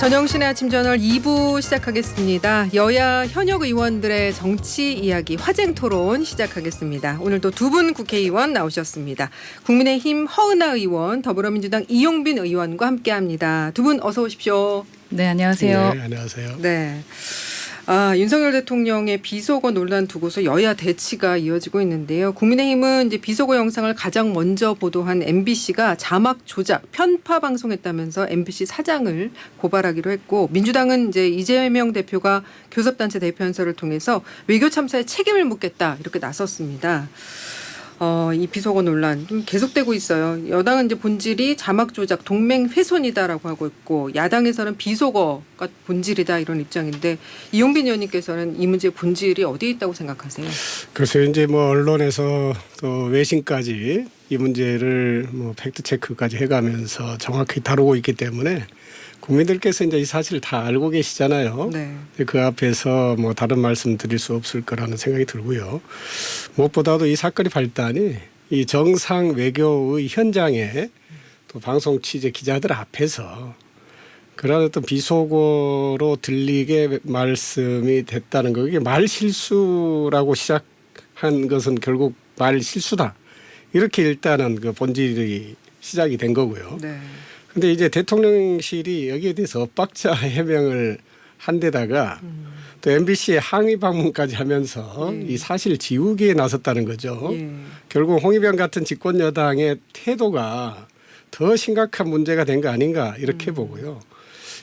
전영신의 아침 저널 2부 시작하겠습니다. 여야 현역 의원들의 정치 이야기 화쟁 토론 시작하겠습니다. 오늘도 두 분 국회의원 나오셨습니다. 국민의힘 허은하 의원, 더불어민주당 이용빈 의원과 함께합니다. 두 분 어서 오십시오. 네, 안녕하세요. 네, 안녕하세요. 네. 윤석열 대통령의 비속어 논란 두고서 여야 대치가 이어지고 있는데요. 국민의힘은 이제 비속어 영상을 가장 먼저 보도한 MBC가 자막 조작, 편파 방송했다면서 MBC 사장을 고발하기로 했고, 민주당은 이제 이재명 대표가 교섭단체 대표연설을 통해서 외교 참사에 책임을 묻겠다 이렇게 나섰습니다. 이 비속어 논란 좀 계속되고 있어요. 여당은 이제 본질이 자막 조작, 동맹 훼손이다라고 하고 있고, 야당에서는 비속어가 본질이다 이런 입장인데, 이용빈 의원님께서는 이 문제의 본질이 어디에 있다고 생각하세요? 그래서 이제 뭐 언론에서 또 외신까지 이 문제를 뭐 팩트 체크까지 해가면서 정확히 다루고 있기 때문에 국민들께서 이제 이 사실을 다 알고 계시잖아요. 네. 그 앞에서 뭐 다른 말씀 드릴 수 없을 거라는 생각이 들고요. 무엇보다도 이 사건의 발단이 이 정상 외교의 현장에 또 방송 취재 기자들 앞에서 그런 어떤 비속어로 들리게 말씀이 됐다는 거, 이게 말 실수라고 시작한 것은 결국 말 실수다. 이렇게 일단은 그 본질이 시작이 된 거고요. 네. 근데 이제 대통령실이 여기에 대해서 엇박자 해명을 한 데다가 또 MBC에 항의 방문까지 하면서 이 사실 지우기에 나섰다는 거죠. 결국 홍위병 같은 집권 여당의 태도가 더 심각한 문제가 된 거 아닌가 이렇게 보고요.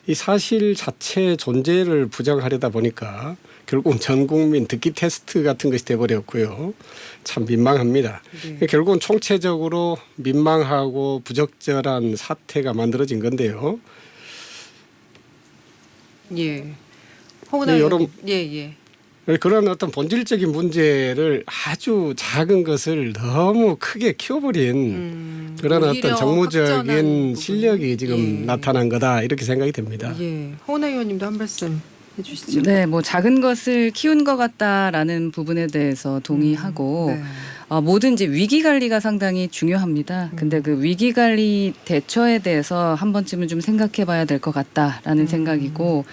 이 사실 자체 존재를 부정하려다 보니까 결국은 전 국민 듣기 테스트 같은 것이 돼버렸고요. 참 민망합니다. 결국은 총체적으로 민망하고 부적절한 사태가 만들어진 건데요. 예. 허은하 의원. 예. 그런 어떤 본질적인 문제를 아주 작은 것을 너무 크게 키워버린 그런 어떤 정무적인 실력이 지금 나타난 거다 이렇게 생각이 됩니다. 예. 허은하 의원님도 한 말씀 해주시죠. 네, 뭐 작은 것을 키운 것 같다라는 부분에 대해서 동의하고 모든 이제 위기 관리가 상당히 중요합니다. 근데 그 위기 관리 대처에 대해서 한 번쯤은 좀 생각해봐야 될 것 같다라는 생각이고.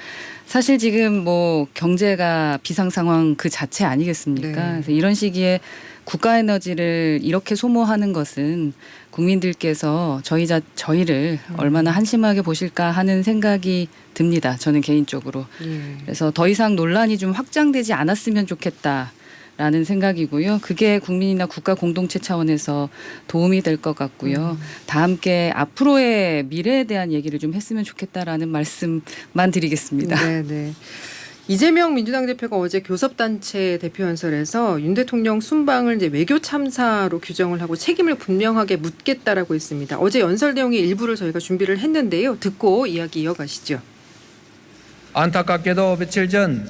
사실 지금 뭐 경제가 비상 상황 그 자체 아니겠습니까? 그래서 이런 시기에 국가 에너지를 이렇게 소모하는 것은 국민들께서 저희를 얼마나 한심하게 보실까 하는 생각이 듭니다. 저는 개인적으로. 그래서 더 이상 논란이 좀 확장되지 않았으면 좋겠다라는 생각이고요. 그게 국민이나 국가 공동체 차원에서 도움이 될 것 같고요. 다 함께 앞으로의 미래에 대한 얘기를 좀 했으면 좋겠다라는 말씀만 드리겠습니다. 네. 이재명 민주당 대표가 어제 교섭단체 대표연설에서 윤 대통령 순방을 이제 외교 참사로 규정을 하고 책임을 분명하게 묻겠다라고 했습니다. 어제 연설 내용의 일부를 저희가 준비를 했는데요. 듣고 이야기 이어가시죠. 안타깝게도 며칠 전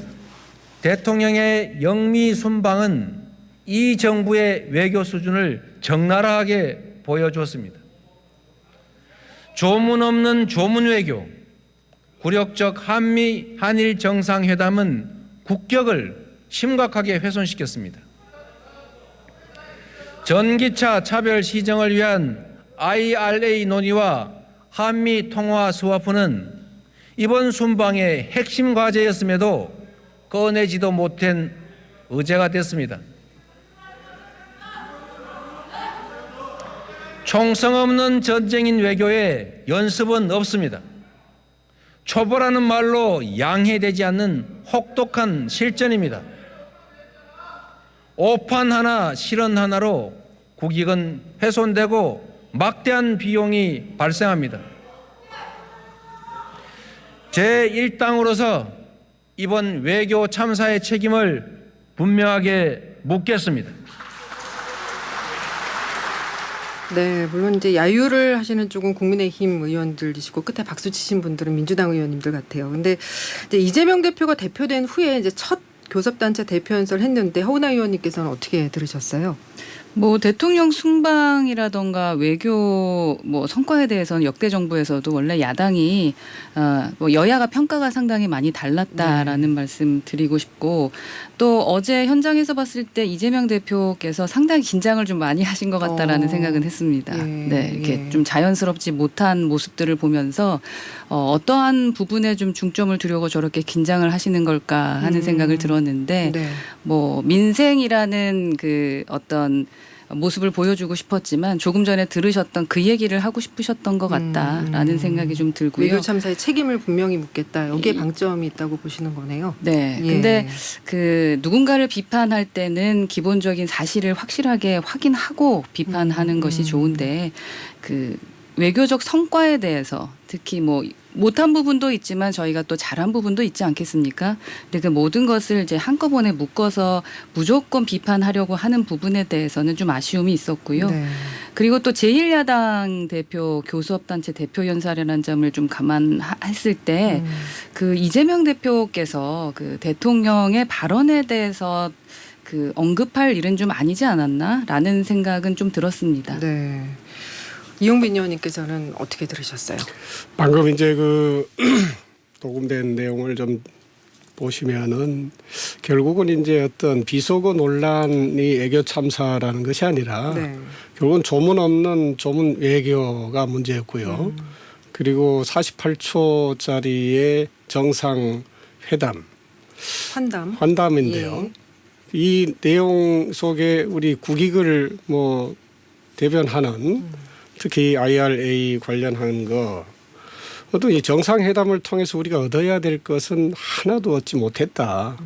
대통령의 영미 순방은 이 정부의 외교 수준을 적나라하게 보여주었습니다. 조문 없는 조문 외교, 굴욕적 한일 정상회담은 국격을 심각하게 훼손시켰습니다. 전기차 차별 시정을 위한 IRA 논의와 한미 통화 스와프는 이번 순방의 핵심 과제였음에도 꺼내지도 못한 의제가 됐습니다. 총성 없는 전쟁인 외교에 연습은 없습니다. 초보라는 말로 양해되지 않는 혹독한 실전입니다. 오판 하나 실언 하나로 국익은 훼손되고 막대한 비용이 발생합니다. 제1당으로서 이번 외교 참사의 책임을 분명하게 묻겠습니다. 네, 물론 이제 야유를 하시는 쪽은 국민의힘 의원들이시고 끝에 박수 치신 분들은 민주당 의원님들 같아요. 근데 이제 이재명 대표가 대표된 후에 이제 첫 교섭단체 대표 연설 했는데 허은하 의원님께서는 어떻게 들으셨어요? 뭐 대통령 순방이라던가 외교 뭐 성과에 대해서는 역대 정부에서도 원래 야당이 뭐 여야가 평가가 상당히 많이 달랐다라는 말씀 드리고 싶고, 또 어제 현장에서 봤을 때 이재명 대표께서 상당히 긴장을 좀 많이 하신 것 같다라는 생각은 했습니다. 네, 이렇게 좀 자연스럽지 못한 모습들을 보면서 어떠한 부분에 좀 중점을 두려고 저렇게 긴장을 하시는 걸까 하는 생각을 들었는데, 뭐 민생이라는 그 어떤 모습을 보여주고 싶었지만 조금 전에 들으셨던 그 얘기를 하고 싶으셨던 것 같다라는 생각이 좀 들고요. 외교 참사의 책임을 분명히 묻겠다. 여기에 방점이 있다고 보시는 거네요. 네. 근데 그 누군가를 비판할 때는 기본적인 사실을 확실하게 확인하고 비판하는 것이 좋은데, 그 외교적 성과에 대해서 특히 뭐 못한 부분도 있지만 저희가 또 잘한 부분도 있지 않겠습니까? 근데 그 모든 것을 이제 한꺼번에 묶어서 무조건 비판하려고 하는 부분에 대해서는 좀 아쉬움이 있었고요. 그리고 또 제1야당 대표 교수업단체 대표 연설이라는 점을 좀 감안했을 때 그 이재명 대표께서 그 대통령의 발언에 대해서 그 언급할 일은 좀 아니지 않았나라는 생각은 좀 들었습니다. 네. 이용빈 의원님께서는 어떻게 들으셨어요? 방금 이제 그 녹음된 내용을 좀 보시면은 결국은 이제 어떤 비속어 논란이 외교 참사라는 것이 아니라 결국은 조문 없는 조문 외교가 문제였고요. 그리고 48초짜리의 정상 회담, 환담인데요. 이 내용 속에 우리 국익을 뭐 대변하는 특히 IRA 관련한 거, 또 이 정상회담을 통해서 우리가 얻어야 될 것은 하나도 얻지 못했다.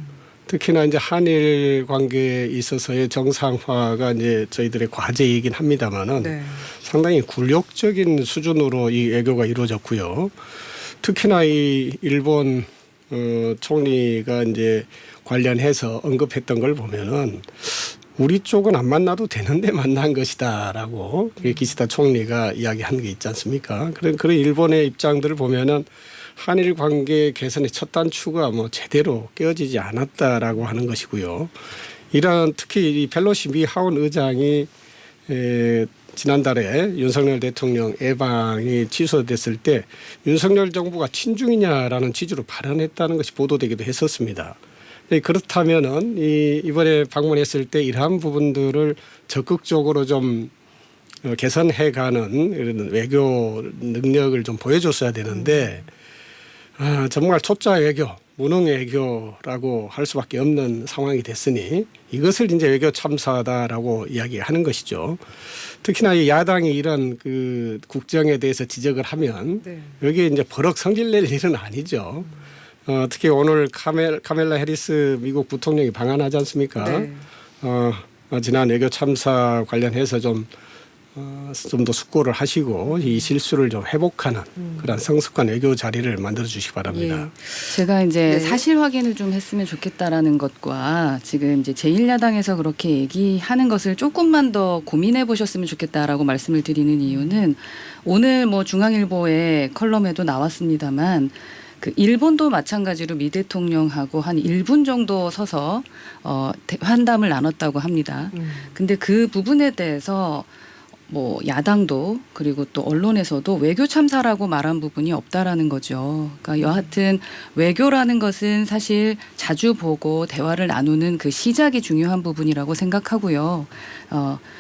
특히나 이제 한일 관계에 있어서의 정상화가 이제 저희들의 과제이긴 합니다만은 상당히 굴욕적인 수준으로 이 외교가 이루어졌고요. 특히나 이 일본 총리가 이제 관련해서 언급했던 걸 보면은 우리 쪽은 안 만나도 되는데 만난 것이다라고 기시다 총리가 이야기한 게 있지 않습니까? 그런 일본의 입장들을 보면은 한일 관계 개선의 첫 단추가 뭐 제대로 깨어지지 않았다라고 하는 것이고요. 이런 특히 이 펠로시 미 하원 의장이 지난달에 윤석열 대통령 예방이 취소됐을 때 윤석열 정부가 친중이냐라는 취지로 발언했다는 것이 보도되기도 했었습니다. 그렇다면은 이번에 방문했을 때 이러한 부분들을 적극적으로 좀 개선해가는 이런 외교 능력을 좀 보여줬어야 되는데 정말 초짜 외교, 무능 외교라고 할 수밖에 없는 상황이 됐으니 이것을 이제 외교 참사다라고 이야기하는 것이죠. 특히나 이 야당이 이런 그 국정에 대해서 지적을 하면 여기에 이제 버럭 성질낼 일은 아니죠. 특히 오늘 카멜라 해리스 미국 부통령이 방한하지 않습니까? 지난 외교 참사 관련해서 좀 더 숙고를 하시고 이 실수를 좀 회복하는 그런 성숙한 외교 자리를 만들어 주시기 바랍니다. 제가 이제 사실 확인을 좀 했으면 좋겠다라는 것과 지금 이제 제1야당에서 그렇게 얘기하는 것을 조금만 더 고민해 보셨으면 좋겠다라고 말씀을 드리는 이유는 오늘 뭐 중앙일보의 컬럼에도 나왔습니다만 그 일본도 마찬가지로 미 대통령하고 한 1분 정도 서서 환담을 나눴다고 합니다. 근데 그 부분에 대해서 뭐 야당도 그리고 또 언론에서도 외교 참사라고 말한 부분이 없다라는 거죠. 그러니까 여하튼 외교라는 것은 사실 자주 보고 대화를 나누는 그 시작이 중요한 부분이라고 생각하고요.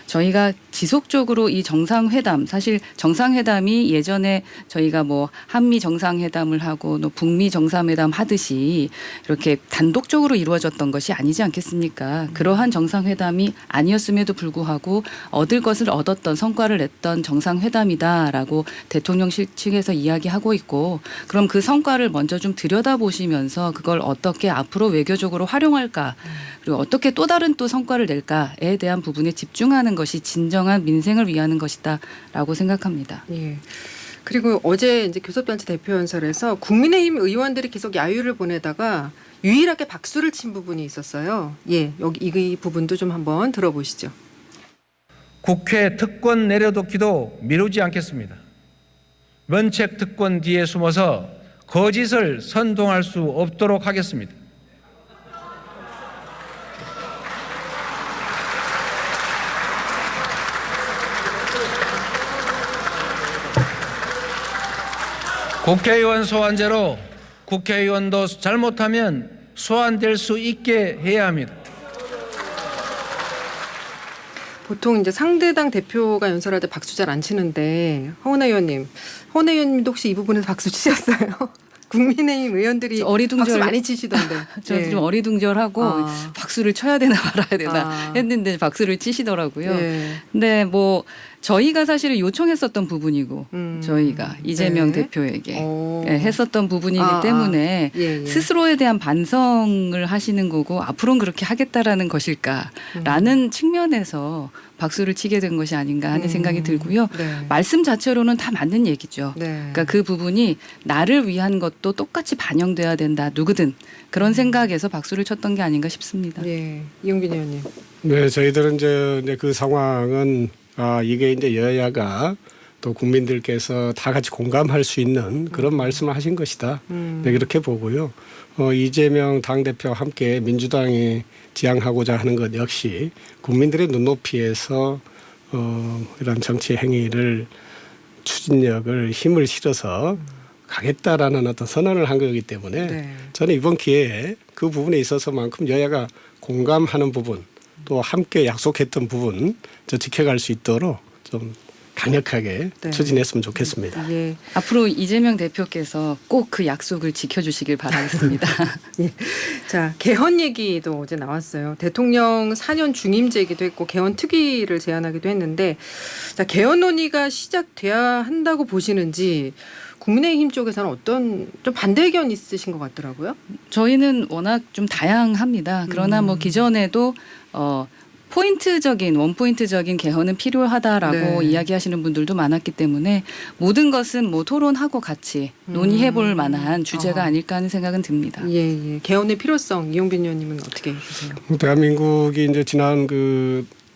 저희가 지속적으로 이 정상회담, 사실 정상회담이 예전에 저희가 뭐 한미 정상회담을 하고 또 북미 정상회담 하듯이 이렇게 단독적으로 이루어졌던 것이 아니지 않겠습니까? 그러한 정상회담이 아니었음에도 불구하고 얻을 것을 얻었던 성과를 냈던 정상회담이다라고 대통령실 측에서 이야기하고 있고, 그럼 그 성과를 먼저 좀 들여다보시면서 그걸 어떻게 앞으로 외교적으로 활용할까, 그리고 어떻게 또 다른 또 성과를 낼까에 대한 부분에 집중하는 것이 진정한 민생을 위하는 것이다라고 생각합니다. 예. 그리고 어제 이제 교섭단체 대표 연설에서 국민의힘 의원들이 계속 야유를 보내다가 유일하게 박수를 친 부분이 있었어요. 예, 여기 이 부분도 좀 한번 들어보시죠. 국회 특권 내려놓기도 미루지 않겠습니다. 면책 특권 뒤에 숨어서 거짓을 선동할 수 없도록 하겠습니다. 국회의원 소환제로 국회의원도 잘못하면 소환될 수 있게 해야 합니다. 보통 이제 상대당 대표가 연설할 때 박수 잘 안 치는데 허은하 의원님도 혹시 이 부분에서 박수 치셨어요? 국민의힘 의원들이 박수 많이 치시던데. 저도 네. 좀 어리둥절하고 박수를 쳐야 되나 말아야 되나 했는데 박수를 치시더라고요. 근데 뭐 저희가 사실은 요청했었던 부분이고 저희가 이재명 대표에게 했었던 부분이기 때문에 스스로에 대한 반성을 하시는 거고 앞으로는 그렇게 하겠다라는 것일까라는 측면에서 박수를 치게 된 것이 아닌가 하는 생각이 들고요. 말씀 자체로는 다 맞는 얘기죠. 그러니까 그 부분이 나를 위한 것도 똑같이 반영돼야 된다. 누구든 그런 생각에서 박수를 쳤던 게 아닌가 싶습니다. 이용빈 의원님. 네, 저희들은 이제 그 상황은 이게 이제 여야가 또 국민들께서 다 같이 공감할 수 있는 그런 말씀을 하신 것이다. 네, 그렇게 보고요. 이재명 당대표와 함께 민주당이 지향하고자 하는 것 역시 국민들의 눈높이에서 이런 정치 행위를 추진력을 힘을 실어서 가겠다라는 어떤 선언을 한 거기 때문에 저는 이번 기회에 그 부분에 있어서만큼 여야가 공감하는 부분 또 함께 약속했던 부분 저 지켜갈 수 있도록 좀 강력하게 추진했으면 좋겠습니다. 앞으로 이재명 대표께서 꼭 그 약속을 지켜주시길 바라겠습니다. 자, 개헌 얘기도 어제 나왔어요. 대통령 4년 중임제이기도 했고 개헌 특위를 제안하기도 했는데 자, 개헌 논의가 시작돼야 한다고 보시는지 국민의힘 쪽에서는 어떤 좀 반대 의견 있으신 것 같더라고요. 저희는 워낙 좀 다양합니다. 그러나 뭐 기존에도 원포인트적인 개헌은 필요하다라고 이야기하시는 분들도 많았기 때문에 모든 것은 뭐 토론하고 같이 논의해볼 만한 주제가 아닐까 하는 생각은 듭니다. 개헌의 필요성 이용빈 의원님은 어떻게 보세요? 대한민국이 이제 지난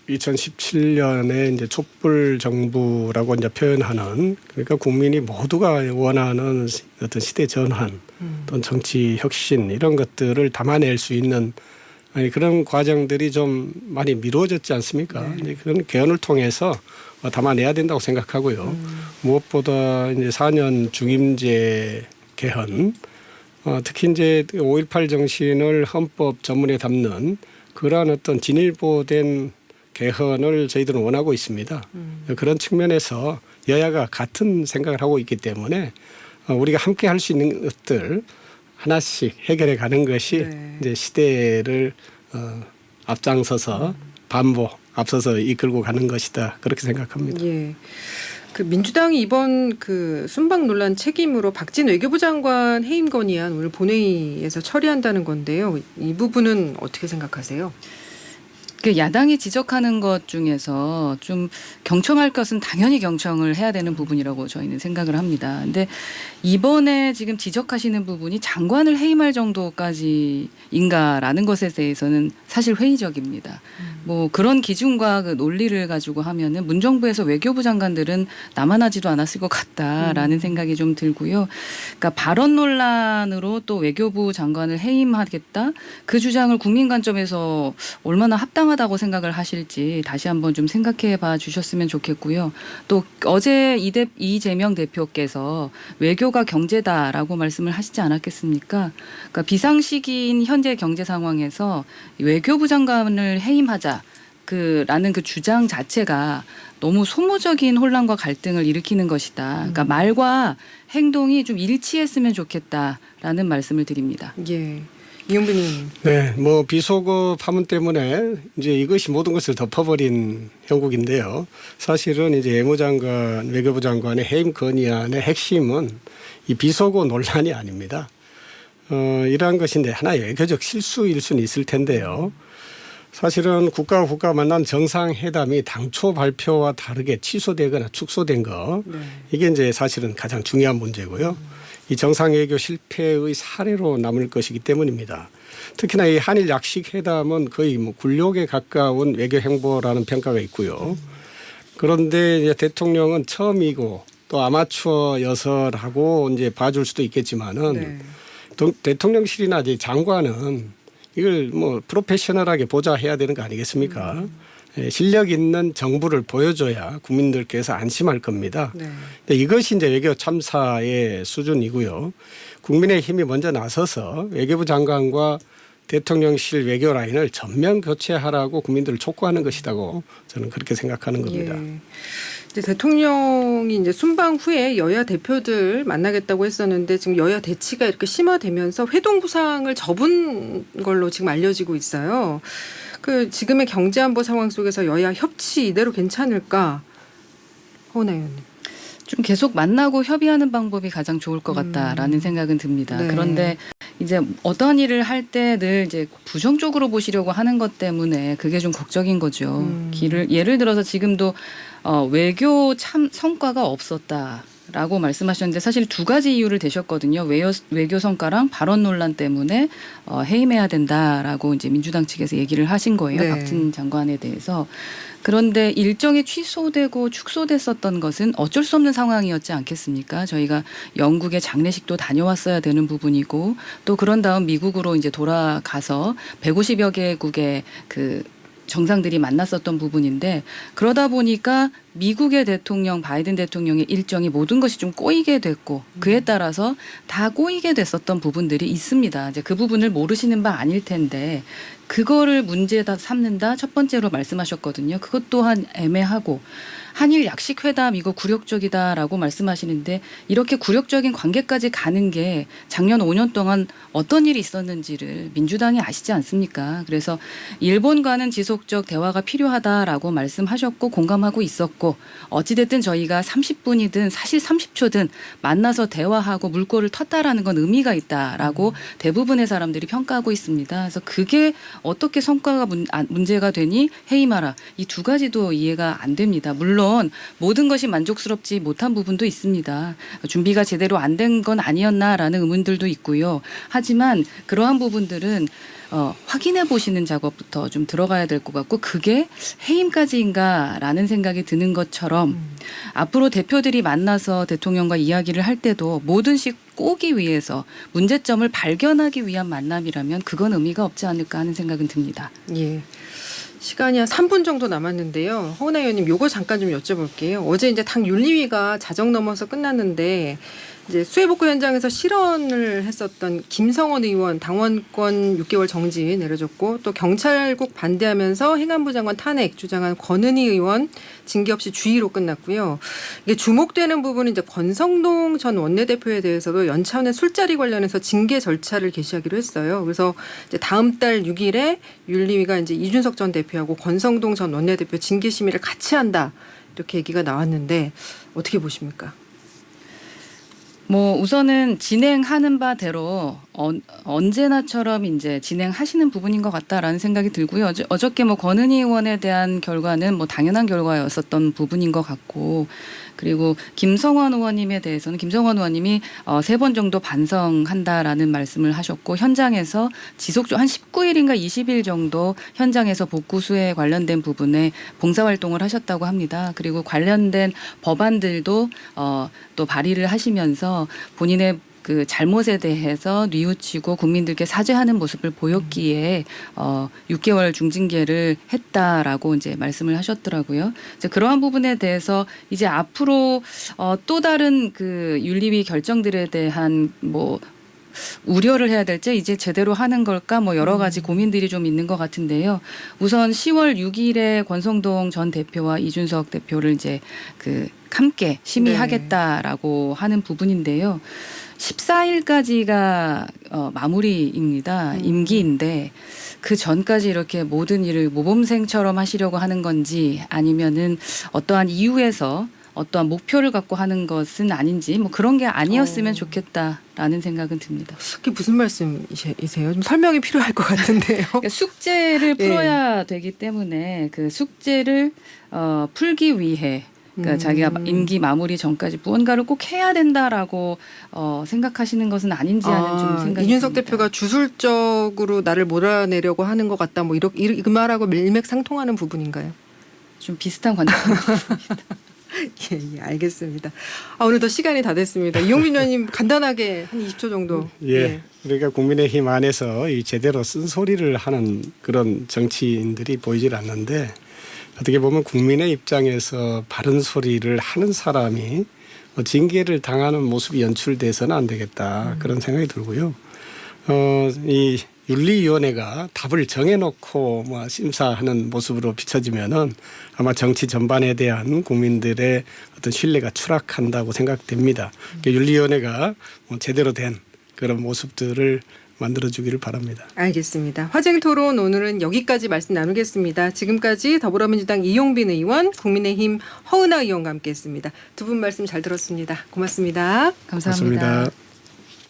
2017년에 이제 촛불 정부라고 이제 표현하는 그러니까 국민이 모두가 원하는 어떤 시대 전환 또는 정치 혁신 이런 것들을 담아낼 수 있는 그런 과정들이 좀 많이 미뤄졌지 않습니까? 이제 그런 개헌을 통해서 담아내야 된다고 생각하고요. 무엇보다 이제 4년 중임제 개헌, 특히 이제 5.18 정신을 헌법 전문에 담는 그러한 어떤 진일보된 개헌을 저희들은 원하고 있습니다. 그런 측면에서 여야가 같은 생각을 하고 있기 때문에 우리가 함께 할 수 있는 것들 하나씩 해결해 가는 것이 이제 시대를 앞장서서 앞서서 이끌고 가는 것이다. 그렇게 생각합니다. 그 민주당이 이번 그 순방 논란 책임으로 박진 외교부 장관 해임 건의안 오늘 본회의에서 처리한다는 건데요. 이 부분은 어떻게 생각하세요? 그 야당이 지적하는 것 중에서 좀 경청할 것은 당연히 경청을 해야 되는 부분이라고 저희는 생각을 합니다. 근데 이번에 지금 지적하시는 부분이 장관을 해임할 정도까지인가라는 것에 대해서는 사실 회의적입니다. 뭐 그런 기준과 그 논리를 가지고 하면은 문정부에서 외교부 장관들은 남아나지도 않았을 것 같다라는 생각이 좀 들고요. 그러니까 발언 논란으로 또 외교부 장관을 해임하겠다 그 주장을 국민 관점에서 얼마나 합당하다고 생각을 하실지 다시 한번 좀 생각해 봐 주셨으면 좋겠고요. 또 어제 이재명 대표께서 외교가 경제다라고 말씀을 하시지 않았겠습니까? 그러니까 비상시기인 현재 경제 상황에서 외교부 장관을 해임하자. 라는 그 주장 자체가 너무 소모적인 혼란과 갈등을 일으키는 것이다. 그러니까 말과 행동이 좀 일치했으면 좋겠다라는 말씀을 드립니다. 이용빈 의원님. 네, 뭐 비속어 파문 때문에 이제 이것이 모든 것을 덮어버린 형국인데요. 사실은 이제 외무장관, 외교부 장관의 해임 건의안의 핵심은 이 비속어 논란이 아닙니다. 이러한 것인데 하나의 외교적 실수일 수는 있을 텐데요. 사실은 국가와 국가가 만난 정상회담이 당초 발표와 다르게 취소되거나 축소된 거 이게 이제 사실은 가장 중요한 문제고요. 이 정상외교 실패의 사례로 남을 것이기 때문입니다. 특히나 이 한일 약식회담은 거의 뭐 굴욕에 가까운 외교 행보라는 평가가 있고요. 그런데 이제 대통령은 처음이고 또 아마추어여서라고 이제 봐줄 수도 있겠지만은 대통령실이나 이제 장관은 이걸 뭐 프로페셔널하게 보좌해야 되는 거 아니겠습니까? 실력 있는 정부를 보여줘야 국민들께서 안심할 겁니다. 네. 근데 이것이 이제 외교 참사의 수준이고요. 국민의힘이 먼저 나서서 외교부 장관과 대통령실 외교 라인을 전면 교체하라고 국민들을 촉구하는 것이라고 저는 그렇게 생각하는 겁니다. 예. 이제 대통령이 이제 순방 후에 여야 대표들 만나겠다고 했었는데 지금 여야 대치가 이렇게 심화되면서 회동 구상을 접은 걸로 지금 알려지고 있어요. 그 지금의 경제 안보 상황 속에서 여야 협치 이대로 괜찮을까? 허은하 의원님. 좀 계속 만나고 협의하는 방법이 가장 좋을 것 같다라는 생각은 듭니다. 네. 그런데 이제 어떤 일을 할 때 늘 이제 부정적으로 보시려고 하는 것 때문에 그게 좀 걱정인 거죠. 예를 들어서 지금도 외교 참 성과가 없었다라고 말씀하셨는데 사실 두 가지 이유를 대셨거든요. 외교 성과랑 발언 논란 때문에 해임해야 된다라고 이제 민주당 측에서 얘기를 하신 거예요. 네. 박진 장관에 대해서. 그런데 일정이 취소되고 축소됐었던 것은 어쩔 수 없는 상황이었지 않겠습니까? 저희가 영국의 장례식도 다녀왔어야 되는 부분이고 또 그런 다음 미국으로 이제 돌아가서 150여 개국의 그 정상들이 만났었던 부분인데 그러다 보니까 미국의 대통령 바이든 대통령의 일정이 모든 것이 좀 꼬이게 됐고 그에 따라서 다 꼬이게 됐었던 부분들이 있습니다. 이제 그 부분을 모르시는 바 아닐 텐데 그거를 문제다 삼는다 첫 번째로 말씀하셨거든요. 그것 또한 애매하고 한일 약식 회담 이거 굴욕적이다라고 말씀하시는데 이렇게 굴욕적인 관계까지 가는 게 작년 5년 동안 어떤 일이 있었는지를 민주당이 아시지 않습니까? 그래서 일본과는 지속적 대화가 필요하다라고 말씀하셨고 공감하고 있었고 어찌됐든 저희가 30분이든 사실 30초든 만나서 대화하고 물꼬를 텄다라는 건 의미가 있다라고 대부분의 사람들이 평가하고 있습니다. 그래서 그게 어떻게 성과가 문제가 되니 해임하라. 이 두 가지도 이해가 안 됩니다. 물론 모든 것이 만족스럽지 못한 부분도 있습니다. 준비가 제대로 안 된 건 아니었나라는 의문들도 있고요. 하지만 그러한 부분들은 확인해 보시는 작업부터 좀 들어가야 될 것 같고 그게 해임까지인가라는 생각이 드는 것처럼 앞으로 대표들이 만나서 대통령과 이야기를 할 때도 뭐든지 꼬기 위해서 문제점을 발견하기 위한 만남이라면 그건 의미가 없지 않을까 하는 생각은 듭니다. 예. 시간이 한 3분 정도 남았는데요. 허은하 의원님 요거 잠깐 좀 여쭤볼게요. 어제 이제 당 윤리위가 자정 넘어서 끝났는데 이제 수해복구 현장에서 실언을 했었던 김성원 의원 당원권 6개월 정지 내려줬고 또 경찰국 반대하면서 행안부 장관 탄핵 주장한 권은희 의원 징계 없이 주의로 끝났고요. 이게 주목되는 부분은 이제 권성동 전 원내대표에 대해서도 연차원의 술자리 관련해서 징계 절차를 개시하기로 했어요. 그래서 이제 다음 달 6일에 윤리위가 이제 이준석 전 대표하고 권성동 전 원내대표 징계 심의를 같이 한다 이렇게 얘기가 나왔는데 어떻게 보십니까? 뭐 우선은 진행하는 바대로 언제나처럼 이제 진행하시는 부분인 것 같다라는 생각이 들고요. 어저께 뭐 권은희 의원에 대한 결과는 뭐 당연한 결과였었던 부분인 것 같고 그리고 김성원 의원님에 대해서는 김성원 의원님이 3번 정도 반성한다라는 말씀을 하셨고 현장에서 지속적으로 한 19일인가 20일 정도 현장에서 복구 수해에 관련된 부분에 봉사활동을 하셨다고 합니다. 그리고 관련된 법안들도 또 발의를 하시면서 본인의 그 잘못에 대해서 뉘우치고 국민들께 사죄하는 모습을 보였기에 6개월 중징계를 했다라고 이제 말씀을 하셨더라고요. 이제 그러한 부분에 대해서 이제 앞으로 또 다른 그 윤리위 결정들에 대한 뭐 우려를 해야 될지 이제 제대로 하는 걸까 뭐 여러 가지 고민들이 좀 있는 것 같은데요. 우선 10월 6일에 권성동 전 대표와 이준석 대표를 이제 그 함께 심의하겠다라고 하는 부분인데요. 14일까지가 마무리입니다. 임기인데 그 전까지 이렇게 모든 일을 모범생처럼 하시려고 하는 건지 아니면은 어떠한 이유에서 어떠한 목표를 갖고 하는 것은 아닌지 뭐 그런 게 아니었으면 좋겠다라는 생각은 듭니다. 그게 무슨 말씀이세요? 좀 설명이 필요할 것 같은데요. 그러니까 숙제를 풀어야 되기 때문에 그 숙제를 풀기 위해 그러니까 자기가 임기 마무리 전까지 무언가를 꼭 해야 된다라고 생각하시는 것은 아닌지 하는 좀 생각이 이준석 듭니다. 대표가 주술적으로 나를 몰아내려고 하는 것 같다. 뭐 이 말하고 일맥상통하는 부분인가요? 좀 비슷한 관점입니다. 예, 알겠습니다. 오늘도 시간이 다 됐습니다. 이용빈 의원님 간단하게 한 20초 정도. 예. 그러니까 국민의힘 안에서 이 제대로 쓴소리를 하는 그런 정치인들이 보이질 않는데 어떻게 보면 국민의 입장에서 바른 소리를 하는 사람이 징계를 당하는 모습이 연출돼서는 안 되겠다 그런 생각이 들고요. 이 윤리위원회가 답을 정해놓고 심사하는 모습으로 비춰지면은 아마 정치 전반에 대한 국민들의 어떤 신뢰가 추락한다고 생각됩니다. 윤리위원회가 제대로 된 그런 모습들을 만들어주기를 바랍니다. 알겠습니다. 화쟁토론 오늘은 여기까지 말씀 나누겠습니다. 지금까지 더불어민주당 이용빈 의원, 국민의힘 허은하 의원과 함께했습니다. 두 분 말씀 잘 들었습니다. 고맙습니다. 감사합니다. 고맙습니다.